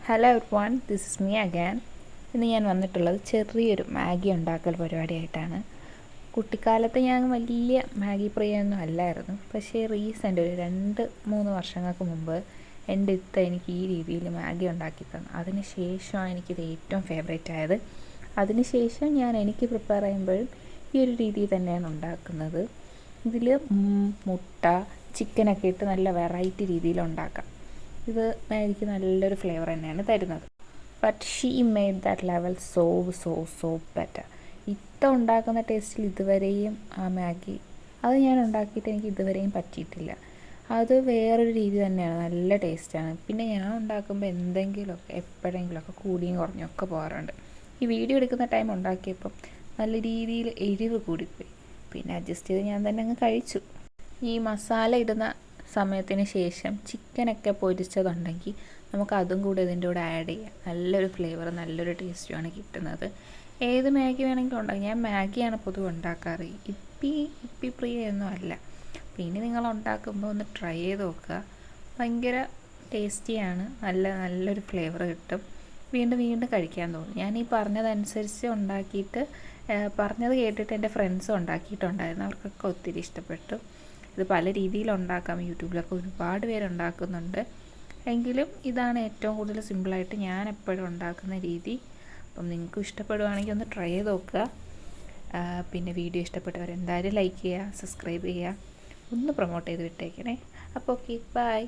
Hello everyone, this is me again. ഇന്ന് ഞാൻ വന്നിട്ടുള്ളത് ചെറിയൊരു മാഗി ഉണ്ടാക്കൽ പരിപാടിയായിട്ടാണ്. കുട്ടിക്കാലത്ത് ഞാൻ വലിയ മാഗി പ്രിയൊന്നും അല്ലായിരുന്നു. പക്ഷേ റീസെൻ്റ് ഒരു 2-3 വർഷങ്ങൾക്ക് മുമ്പ് എൻ്റെ ഇത്ത എനിക്ക് ഈ രീതിയിൽ മാഗി ഉണ്ടാക്കി തന്നു. അതിന് ശേഷമാണ് എനിക്കിത് ഏറ്റവും ഫേവറേറ്റ് ആയത്. അതിനുശേഷം ഞാൻ എനിക്ക് പ്രിപ്പയർ ചെയ്യുമ്പോഴും ഈ ഒരു രീതിയിൽ തന്നെയാണ് ഉണ്ടാക്കുന്നത്. ഇതിൽ മുട്ട, ചിക്കനൊക്കെ ഇട്ട് നല്ല വെറൈറ്റി രീതിയിൽ ഉണ്ടാക്കാം. ഇത് മാഗിക്ക് നല്ലൊരു ഫ്ലേവർ തന്നെയാണ് തരുന്നത്. But she made that level so better. ഇത്ത ഉണ്ടാക്കുന്ന ടേസ്റ്റിൽ ഇതുവരെയും ആ മാഗി അത് ഞാൻ ഉണ്ടാക്കിയിട്ട് എനിക്ക് ഇതുവരെയും പറ്റിയിട്ടില്ല. അത് വേറൊരു രീതി തന്നെയാണ്, നല്ല ടേസ്റ്റാണ്. പിന്നെ ഞാൻ ഉണ്ടാക്കുമ്പോൾ എന്തെങ്കിലുമൊക്കെ എപ്പോഴെങ്കിലുമൊക്കെ കൂടിയും കുറഞ്ഞൊക്കെ പോകാറുണ്ട്. ഈ വീഡിയോ എടുക്കുന്ന ടൈം ഉണ്ടാക്കിയപ്പം നല്ല രീതിയിൽ എരിവ് കൂടിപ്പോയി. പിന്നെ അഡ്ജസ്റ്റ് ചെയ്ത് ഞാൻ തന്നെ അങ്ങ് കഴിച്ചു. ഈ മസാല ഇടുന്ന സമയത്തിന് ശേഷം ചിക്കനൊക്കെ പൊരിച്ചതുണ്ടെങ്കിൽ നമുക്ക് അതും കൂടെ ഇതിൻ്റെ കൂടെ ആഡ് ചെയ്യാം. നല്ലൊരു ഫ്ലേവർ, നല്ലൊരു ടേസ്റ്റുമാണ് കിട്ടുന്നത്. ഏത് മാഗി വേണമെങ്കിലും ഉണ്ടാക്കാം. ഞാൻ മാഗിയാണ് പൊതുവെ ഉണ്ടാക്കാറ്. ഇപ്പി പ്രിയൊന്നും അല്ല. പിന്നെ നിങ്ങൾ ഉണ്ടാക്കുമ്പോൾ ഒന്ന് ട്രൈ ചെയ്ത് നോക്കുക. ഭയങ്കര ടേസ്റ്റിയാണ്, നല്ലൊരു ഫ്ലേവർ കിട്ടും. വീണ്ടും കഴിക്കാൻ തോന്നും. ഞാൻ ഈ പറഞ്ഞതനുസരിച്ച് ഉണ്ടാക്കിയിട്ട് പറഞ്ഞത് കേട്ടിട്ട് എൻ്റെ ഫ്രണ്ട്സും ഉണ്ടാക്കിയിട്ടുണ്ടായിരുന്നു. അവർക്കൊക്കെ ഒത്തിരി ഇഷ്ടപ്പെട്ടു. ഇത് പല രീതിയിലുണ്ടാക്കാം. യൂട്യൂബിലൊക്കെ ഒരുപാട് പേരുണ്ടാക്കുന്നുണ്ട്. എങ്കിലും ഇതാണ് ഏറ്റവും കൂടുതൽ സിമ്പിളായിട്ട് ഞാൻ എപ്പോഴും ഉണ്ടാക്കുന്ന രീതി. അപ്പം നിങ്ങൾക്കും ഇഷ്ടപ്പെടുവാണെങ്കിൽ ഒന്ന് ട്രൈ ചെയ്ത് നോക്കുക. പിന്നെ വീഡിയോ ഇഷ്ടപ്പെട്ടവർ എന്തായാലും ലൈക്ക് ചെയ്യുക, സബ്സ്ക്രൈബ് ചെയ്യുക, ഒന്ന് പ്രൊമോട്ട് ചെയ്ത് വിട്ടേക്കണേ. അപ്പോൾ ഓക്കെ, ബൈ.